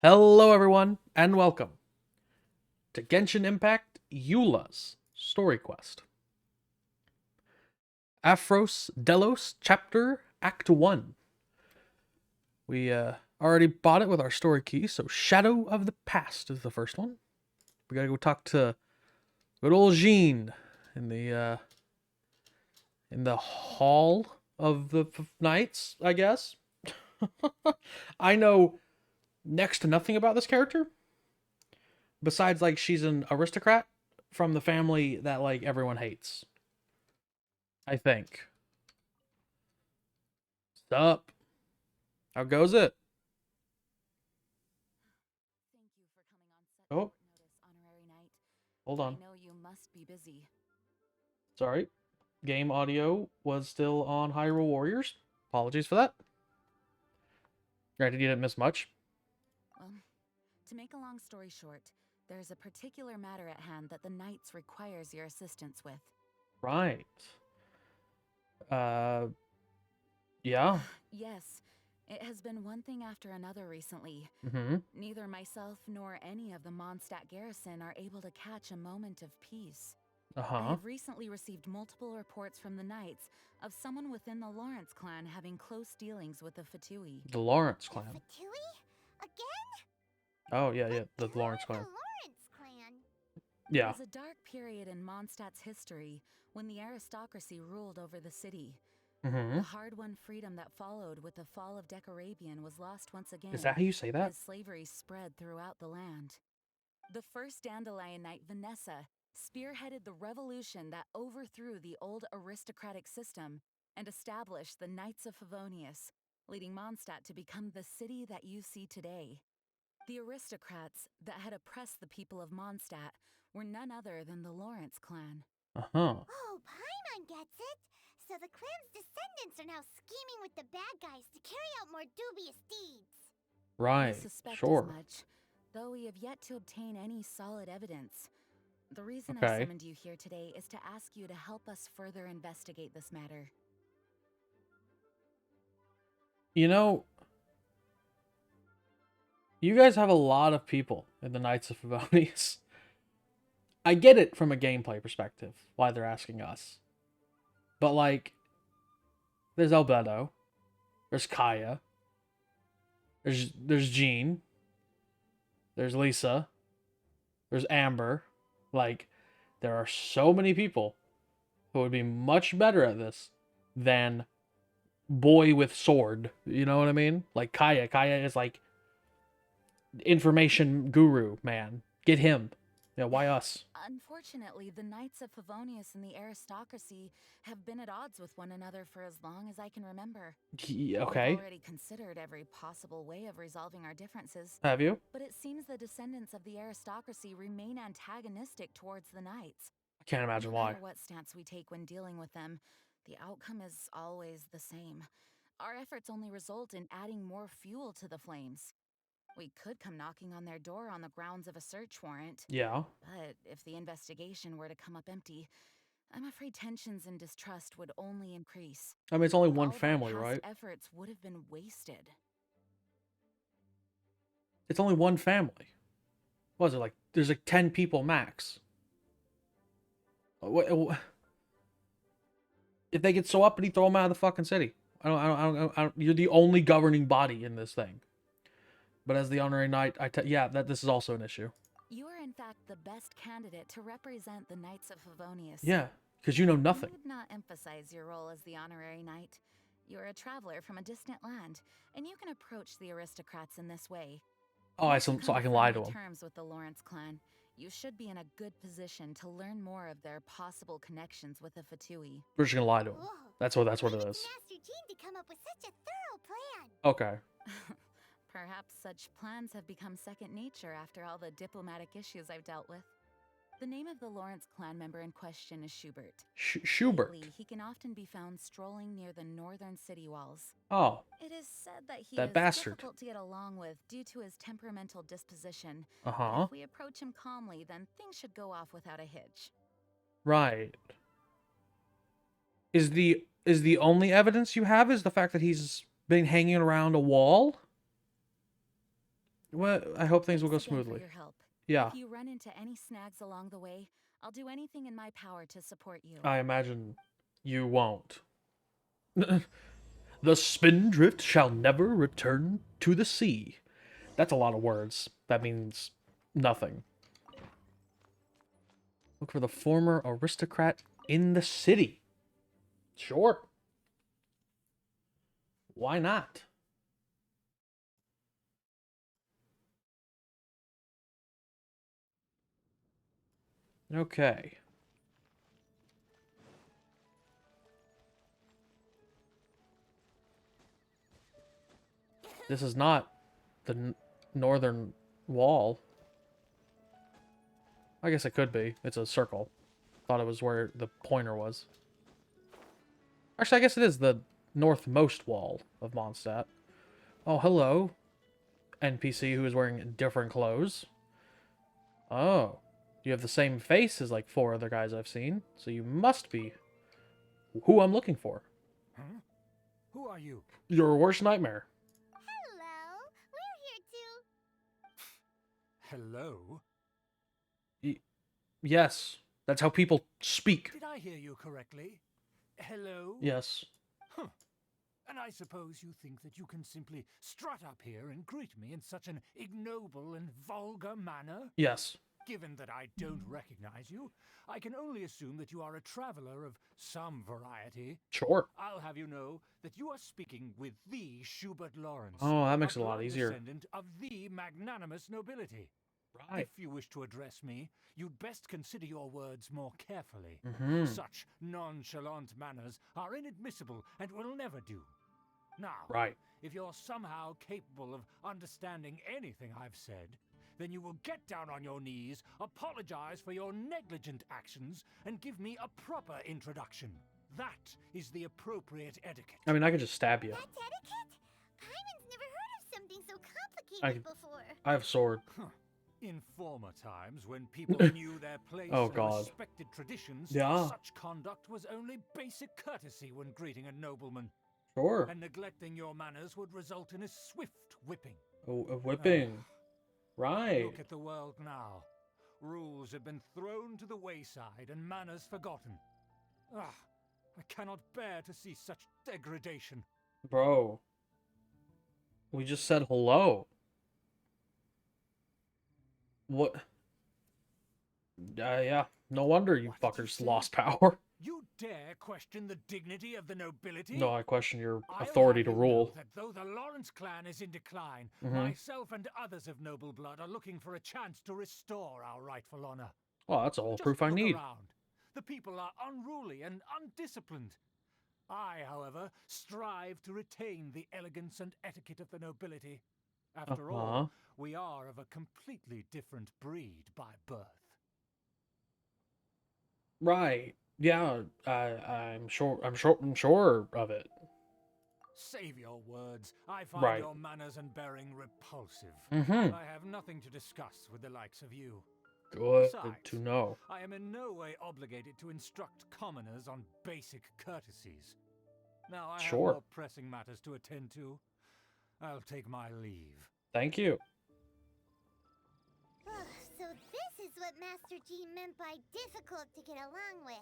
Hello, everyone, and welcome to Genshin Impact Eula's story quest. Aphros Delos, Chapter Act 1. We already bought it with our story key, so Shadow of the Past is the first one. We gotta go talk to good old Jean in the Hall of the Knights, I guess. I know next to nothing about this character, besides like she's an aristocrat from the family that like everyone hates. I think. Sup? How goes it? Thank you for coming on such Oh, short notice, Honorary Knight. hold I on. know you must be busy. Sorry. Game audio was still on Hyrule Warriors. Apologies for that. Granted, you didn't miss much. Well, to make a long story short, there's a particular matter at hand that the Knights requires your assistance with. Right. Uh, yeah. Yes, it has been one thing after another recently. Mm-hmm. Neither myself nor any of the Mondstadt garrison are able to catch a moment of peace. I Uh-huh. have recently received multiple reports from the Knights of someone within the Lawrence clan having close dealings with the Fatui. The Lawrence The clan. Fatui? Again? Oh, yeah, yeah. But The who Lawrence are the clan. Lawrence clan? There Yeah. was a dark period in Mondstadt's history when the aristocracy ruled over the city. Mm-hmm. The hard-won freedom that followed with the fall of Decorabian was lost once Is that again, how you say that? as slavery spread throughout the land. The first Dandelion Knight, Vanessa, spearheaded the revolution that overthrew the old aristocratic system and established the Knights of Favonius, leading Mondstadt to become the city that you see today. The aristocrats that had oppressed the people of Mondstadt were none other than the Lawrence clan. Uh-huh. Oh, Paimon gets it! So the clan's descendants are now scheming with the bad guys to carry out more dubious deeds. We Right. suspect as Sure. much, though we have yet to obtain any solid evidence. The reason I Okay. summoned you here today is to ask you to help us further investigate this matter. You know, you guys have a lot of people in the Knights of Favonius. I get it from a gameplay perspective, why they're asking us. But like, there's Albedo, there's Kaya, there's Jean, there's Lisa, there's Amber. Like, there are so many people who would be much better at this than boy with sword. You know what I mean? Like Kaya. Kaya is like information guru, man. Get him. Yeah, why us? Unfortunately, the Knights of Favonius and the aristocracy have been at odds with one another for as long as I can remember. We've Okay. already considered every possible way of resolving our differences, Have you? but it seems the descendants of the aristocracy remain antagonistic towards the Knights. I can't No imagine matter why. what stance we take when dealing with them, the outcome is always the same. Our efforts only result in adding more fuel to the flames. We could come knocking on their door on the grounds of a search warrant, Yeah. but if the investigation were to come up empty, I'm afraid tensions and distrust would only increase. I mean, it's only one All of our family, past right? efforts would have been wasted. It's only one family. What is it like? There's like 10 people max. If they get so uppity, throw them out of the fucking city. You're the only governing body in this thing. But as the honorary knight, yeah, that this is also an issue. You are, in fact, the best candidate to represent the Knights of Favonius. Yeah, because you know I nothing. need not emphasize your role as the honorary knight. You're a traveler from a distant land, and you can approach the aristocrats in this way. Oh, Once you so come I to can lie friendly to him. terms with the Lawrence clan, you should be in a good position to learn more of their possible connections with the Fatui. We're just gonna lie to him. Whoa! That's what Leave it it to is. Master Jean to come up with such a thorough plan! Okay. Perhaps such plans have become second nature after all the diplomatic issues I've dealt with. The name of the Lawrence clan member in question is Schubert. Schubert. Lately, he can often be found strolling near the northern city walls. Oh, It is said that he that is bastard. difficult to get along with due to his temperamental disposition, Uh but huh. if we approach him calmly, then things should go off without a hitch. Right. Is the only evidence you have is the fact that he's been hanging around a wall? Well, I hope things will go Thanks again for smoothly. your help. Yeah, If you run into any snags along the way, I'll do anything in my power to support you. I imagine you won't. The spindrift shall never return to the sea. That's a lot of words. That means nothing. Look for the former aristocrat in the city. Sure. Why not? Okay. This is not the northern wall. I guess it could be. It's a circle. Thought it was where the pointer was. Actually, I guess it is the northmost wall of Mondstadt. Oh, hello. NPC who is wearing different clothes. Oh. You have the same face as like 4 other guys I've seen. So you must be who I'm looking for. Huh? Who are you? Your worst nightmare. Hello, we're here too. Hello? Yes. That's how people speak. Did I hear you correctly? Hello? Yes. Huh. And I suppose you think that you can simply strut up here and greet me in such an ignoble and vulgar manner? Yes. Given that I don't recognize you, I can only assume that you are a traveler of some variety. Sure. I'll have you know that you are speaking with the Schubert Lawrence. Oh, that makes it a lot blood easier. Descendant of the magnanimous nobility. Right. If you wish to address me, you'd best consider your words more carefully. Mm-hmm. Such nonchalant manners are inadmissible and will never do. Now, Right. if you're somehow capable of understanding anything I've said, then you will get down on your knees, apologize for your negligent actions, and give me a proper introduction. That is the appropriate etiquette. I mean, I could just stab you. That's etiquette? Paimon's never heard of something so complicated before. I have a sword. In former times, when people knew their place Oh, and God. respected traditions, Yeah. such conduct was only basic courtesy when greeting a nobleman, Sure. and neglecting your manners would result in a swift whipping. Oh, a whipping. Right. Look at the world now. Rules have been thrown to the wayside and manners forgotten. Ah, I cannot bear to see such degradation. Bro. We just said hello. What? Yeah. No wonder you What did you fuckers say? lost power. You dare question the dignity of the nobility? No, I question your I'll authority have to you know rule. that though the Lawrence clan is in decline, Mhm. myself and others of noble blood are looking for a chance to restore our rightful honor. Well, that's all Just proof I look need. around. The people are unruly and undisciplined. I, however, strive to retain the elegance and etiquette of the nobility. After all, we are of a completely different breed by birth. Right. Yeah, I'm sure of it. Save your words. I find Right. your manners and bearing repulsive. Mm-hmm. I have nothing to discuss with the likes of you. Good Besides, to know. I am in no way obligated to instruct commoners on basic courtesies. Now I have Sure. more pressing matters to attend to. I'll take my leave. Thank you. So this is what Master G meant by difficult to get along with.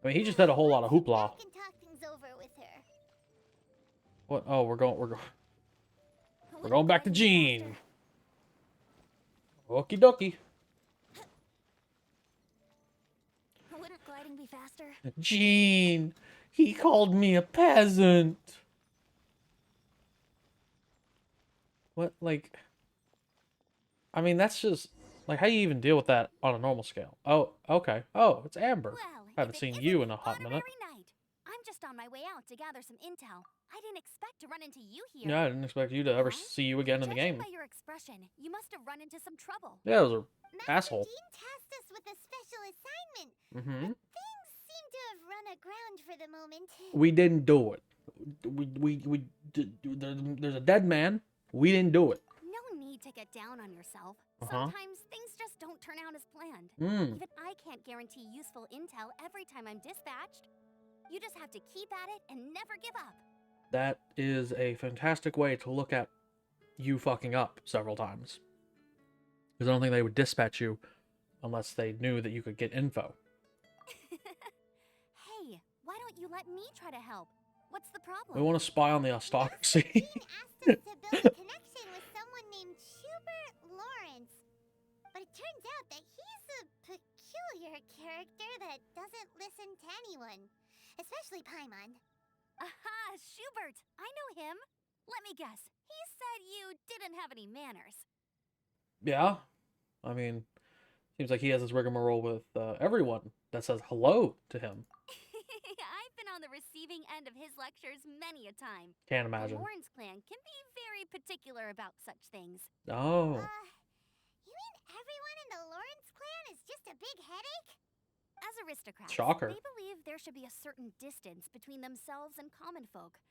I mean, he just had a whole lot of Let's sit hoopla. back and talk things over with her. What? Oh, we're going back to Jean. Okie dokie. Wouldn't gliding be faster? Jean, he called me a peasant. What, like? I mean, that's just like, how do you even deal with that on a normal scale? Oh, okay. Oh, it's Amber. Well, Haven't seen you in a hot minute. Night. I'm just on my way out to gather some intel. I didn't expect to run into you here. Yeah, I didn't expect you to ever Huh? see you again in the Judging game. by your expression, you must have run into some trouble. Yeah, it was a Master asshole. Jean tasked us with a special assignment. Mm-hmm. But things seem to have run aground for the moment. We didn't do it. There's a dead man. We didn't do it. No need to get down on yourself. Uh-huh. Sometimes things just don't turn out as planned. Mm. Even I can't guarantee useful intel every time I'm dispatched. You just have to keep at it and never give up. That is a fantastic way to look at you fucking up several times. Because I don't think they would dispatch you unless they knew that you could get info. Hey, why don't you let me try to help? What's the problem? We want to spy on the aristocracy. Jean asked us to build a connection with someone named Schubert Lawrence. But it turns out that he's a peculiar character that doesn't listen to anyone. Especially Paimon. Aha, Schubert! I know him. Let me guess. He said you didn't have any manners. Yeah. I mean, seems like he has his rigmarole with everyone that says hello to him. I've been on the receiving end of his lectures many a time. Can't The imagine. Lawrence clan can be very particular about such things. Oh. You mean everyone in the Lawrence clan is just a big headache? As aristocrats, Shocker. they believe there should be a certain distance between themselves and common folk.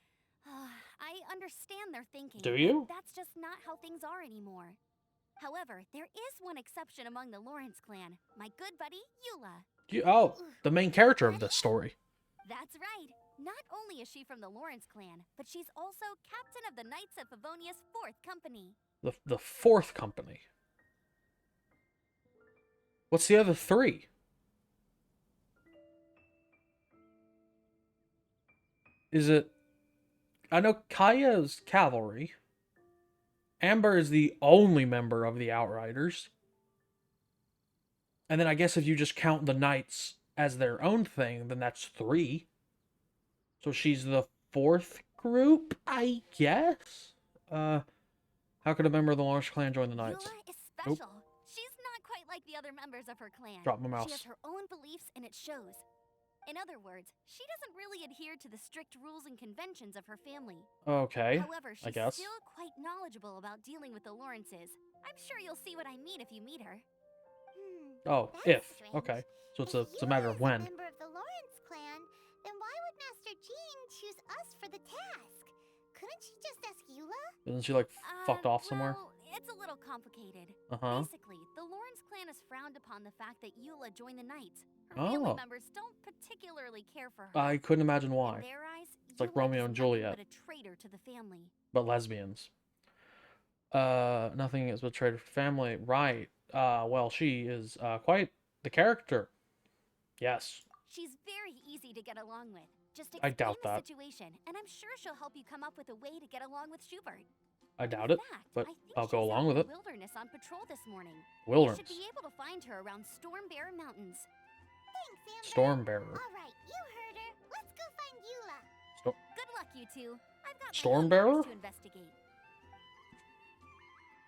I understand their thinking. Do you? But that's just not how things are anymore. However, there is one exception among the Lawrence clan. My good buddy, Eula. Oh, the main character of this story. That's right. Not only is she from the Lawrence clan, but she's also captain of the Knights of Favonia's 4th company. The fourth company. What's the other three? Is it... I know Kaya's cavalry. Amber is the only member of the Outriders. And then I guess if you just count the Knights as their own thing, then that's 3. So she's the 4th group, I guess? How could a member of the Lawrence clan join the Knights? Eula is special. She's not quite like the other members of her clan. Drop my mouse. She has her own beliefs and it shows. In other words, she doesn't really adhere to the strict rules and conventions of her family. Okay, However, I she's guess. still quite knowledgeable about dealing with the Lawrences. I'm sure you'll see what I mean if you meet her. Oh, That's if. strange. Okay. So it's If a matter Eula of is when. a member of the Lawrence clan, then why would Master Jean choose us for the task? Couldn't she just ask Eula? Isn't she like fucked off somewhere? Well, it's a little complicated. Uh-huh. Basically, the Lawrence clan has frowned upon the fact that Eula joined the Knights. Her Oh. family members don't particularly care for her. I couldn't imagine In why. their eyes, It's like Eula Romeo is and nothing Juliet. but a traitor to the family. But lesbians. Nothing is betrayed for family. Right. Well, she is quite the character. Yes. She's very easy to get along with. Just I explain doubt the that. situation, and I'm sure she'll help you come up with a way to get along with Schubert. I In doubt it, fact, but I think I'll go she's along out with in it. the wilderness on patrol this morning. Wilderness. You should be able to find her around Stormbear Mountains. Thanks, Amber. Stormbearer. All right, you heard her. Let's go find Eula. Good luck, you two. I've got my own Stormbearer? matters to investigate.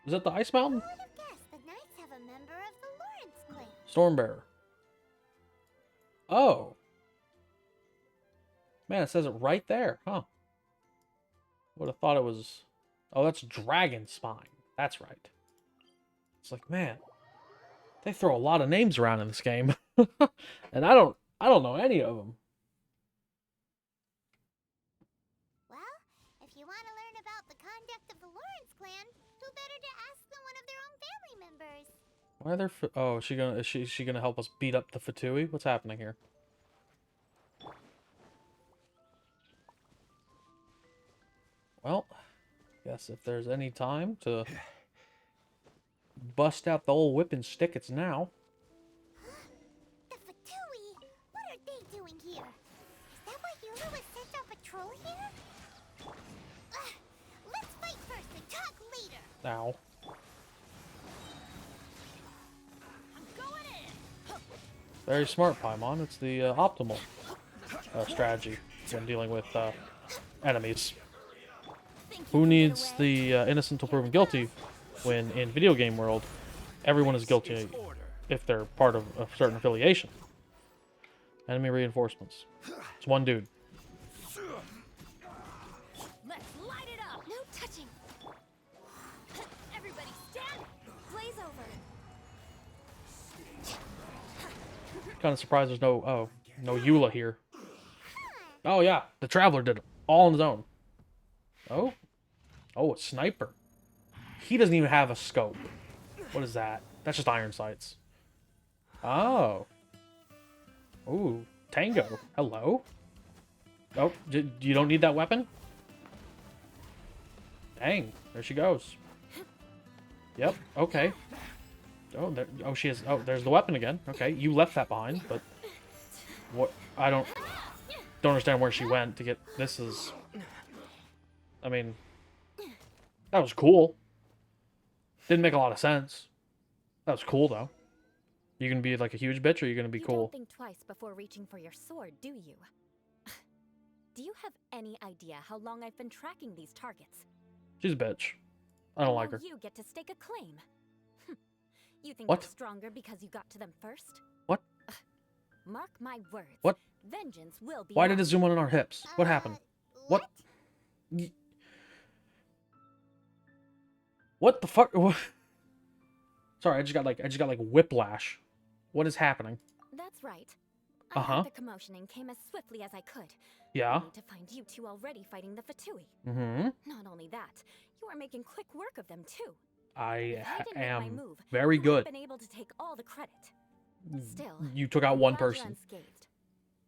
Is that the Ice Mountain? Who would have guessed the Knights have a member of the Lawrence clan? Stormbearer. Oh. Man, it says it right there, huh? Would have thought it was... Oh, that's Dragon Spine. That's right. It's like, man, they throw a lot of names around in this game. And I don't know any of them. Well, if you want to learn about the conduct of the Lawrence clan, who better to ask than one of their own family members? Why are there... Oh, is she gonna help us beat up the Fatui? What's happening here? Well, guess if there's any time to bust out the old whipping stick, it's now. The Fatui? What are they doing here? Is that why Eula was sent on patrol here? Let's fight first and talk later. Ow. I'm going in. Very smart, Paimon. It's the optimal strategy when dealing with enemies. Who needs the innocent till proven guilty when in video game world, everyone is guilty if they're part of a certain affiliation? Enemy reinforcements. It's one dude. Let's light it up. No touching. Everybody stand. Blaze over. Kind of surprised there's no Eula here. Oh yeah, the Traveler did it all on his own. Oh, a sniper. He doesn't even have a scope. What is that? That's just iron sights. Oh. Ooh, Tango. Hello. Oh, you don't need that weapon? Dang, there she goes. Yep. Okay. Oh, there, oh, she is. Oh, there's the weapon again. Okay, you left that behind, but what? I don't understand where she went to get. This is. I mean, that was cool. Didn't make a lot of sense. That was cool though. You gonna be like a huge bitch, or you gonna be You cool? don't think twice before reaching for your sword, do you? Do you have any idea how long I've been tracking these targets? She's a bitch. I don't like Now her. you get to stake a claim. You think What? you're stronger because you got to them first? What? Mark my words. What? Vengeance will be Why did mine. it zoom in on our hips? What happened? What? What the fuck? Sorry, I just got like whiplash. What is happening? That's right. I heard the commotion and came as swiftly as I could. Yeah. Only to find you two already fighting the Fatui. Mm-hmm. Not only that, you are making quick work of them too. I If I didn't make my am move, very you would have good. been able to take all the credit. Still, You took out I'm one glad you're person. unscathed.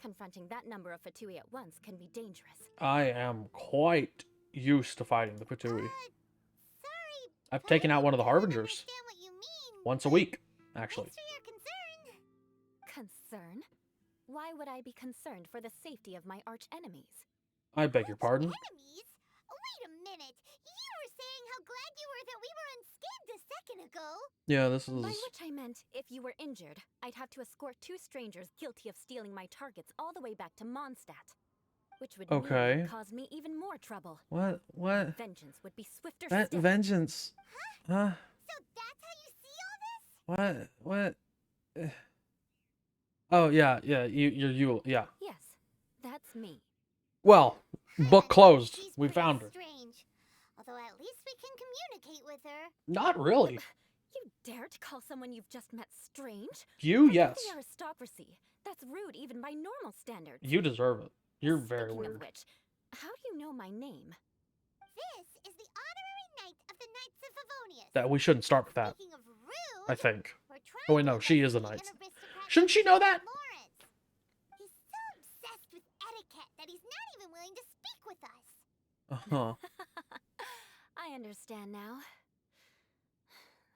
Confronting that number of Fatui at once can be dangerous. I am quite used to fighting the Patui. Sorry. I've taken out one of the I don't Harbingers understand what you mean, once a but week, actually. Thanks for your concern. Concern? Why would I be concerned for the safety of my arch enemies? I beg your pardon. Enemies? Wait a minute. You were saying how glad you were that we were unscathed a second ago. Yeah, this By is... which I meant, if you were injured, I'd have to escort two strangers guilty of stealing my targets all the way back to Mondstadt. Which would Okay. mean cause me even more trouble. What? Vengeance would be swifter still. Vengeance. Huh? So that's how you see all this? What? Oh, yeah, you're yeah. Yes, that's me. Well, book closed. She's We pretty found her. Strange. Although at least we can communicate with her. Not really. You dare to call someone you've just met strange? You, Part yes. of the aristocracy. That's rude even by normal standards. You deserve it. You're very Speaking weird. Of which, how do you know my name? This is the honorary knight of the Knights of Favonius. That we shouldn't start with that, Speaking of rude, I think. we're trying Oh wait, no, to she is the investigate knight. an aristocrat Shouldn't she know that? Lawrence. He's so obsessed with etiquette that he's not even willing to speak with us. Uh-huh. I understand now.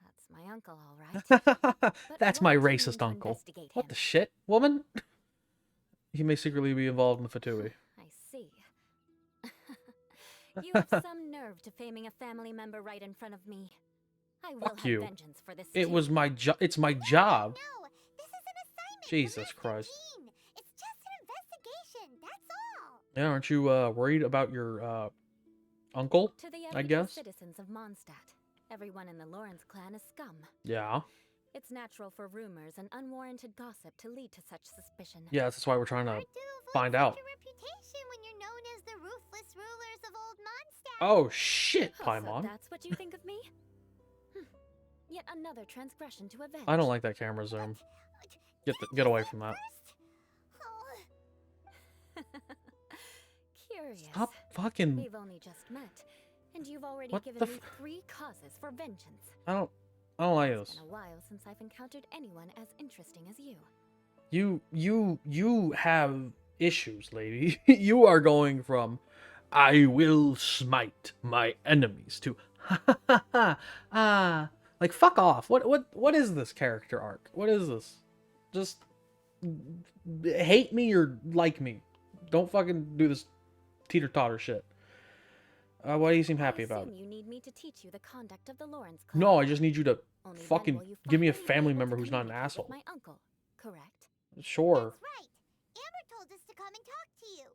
That's my uncle, all right. That's what my do you mean racist to uncle. investigate What him? the shit, woman? He may secretly be involved in the Fatui. I see. You have some nerve to faming a family member right in front of me. I will Fuck have you. vengeance for this It too. was my job. It's my job. No, this is an assignment. from Jesus Master Christ. Jean. It's just an investigation. That's all. Yeah, aren't you worried about your uncle? To the I everyday guess. citizens of Mondstadt, everyone in the Lawrence clan is scum. Yeah. It's natural for rumors and unwarranted gossip to lead to such suspicion. Yeah, that's why we're trying to Or do find avoid out. such a reputation when you're known as the ruthless rulers of Old Mondstadt. Oh shit, Oh, so Paimon. that's what you think of me? Yet another transgression to avenge. I don't like that camera zoom. Get away from that. Oh, Curious. Stop fucking. We've only just met, and you've already What given the me f- 3 causes for vengeance. I don't like It's this. been a while since I've encountered anyone as interesting as you. You have issues, lady. You are going from I will smite my enemies to ha ha ha ha like fuck off. What is this character arc? What is this? Just hate me or like me. Don't fucking do this teeter-totter shit. Why do you seem happy about assume it? you need me to teach you the conduct of the Lawrence clan. No, I just need you to Only then fucking will you give me a finally be family able to member who's not an communicate with asshole. My uncle, correct? Sure. that's right. Amber told us to come and talk to you.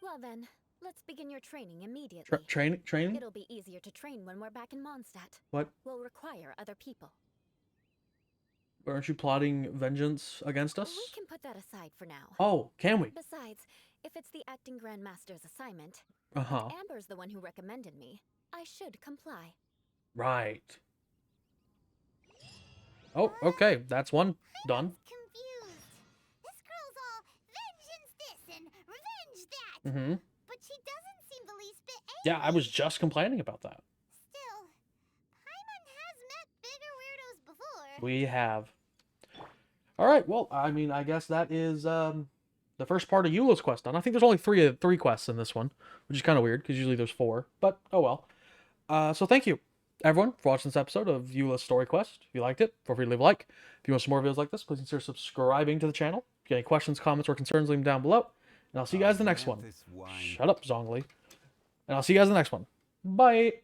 Well then, let's begin your training immediately. Training? It'll be easier to train when we're back in Mondstadt. What? We'll require other people. Aren't you plotting vengeance against us? We can put that aside for now. Oh, can we? Besides, if it's the acting Grand Master's assignment, Uh-huh. Amber's the one who recommended me, I should comply. Right. Oh, okay. That's one done. Confused. This girl's all vengeance this and revenge that. Mm-hmm. But she doesn't seem the least bit angry. Yeah, I was just complaining about that. Still, Paimon has met bigger weirdos before. We have. All right. Well, I mean, I guess that is the first part of Eula's quest done. I think there's only three quests in this one, which is kind of weird because usually there's 4. But oh well. So thank you everyone for watching this episode of Eula's Story Quest. If you liked it, feel free to leave a like. If you want some more videos like this, please consider subscribing to the channel. If you have any questions, comments, or concerns, leave them down below. And I'll see you guys in the next one. Shut up, Zhongli. And I'll see you guys in the next one. Bye.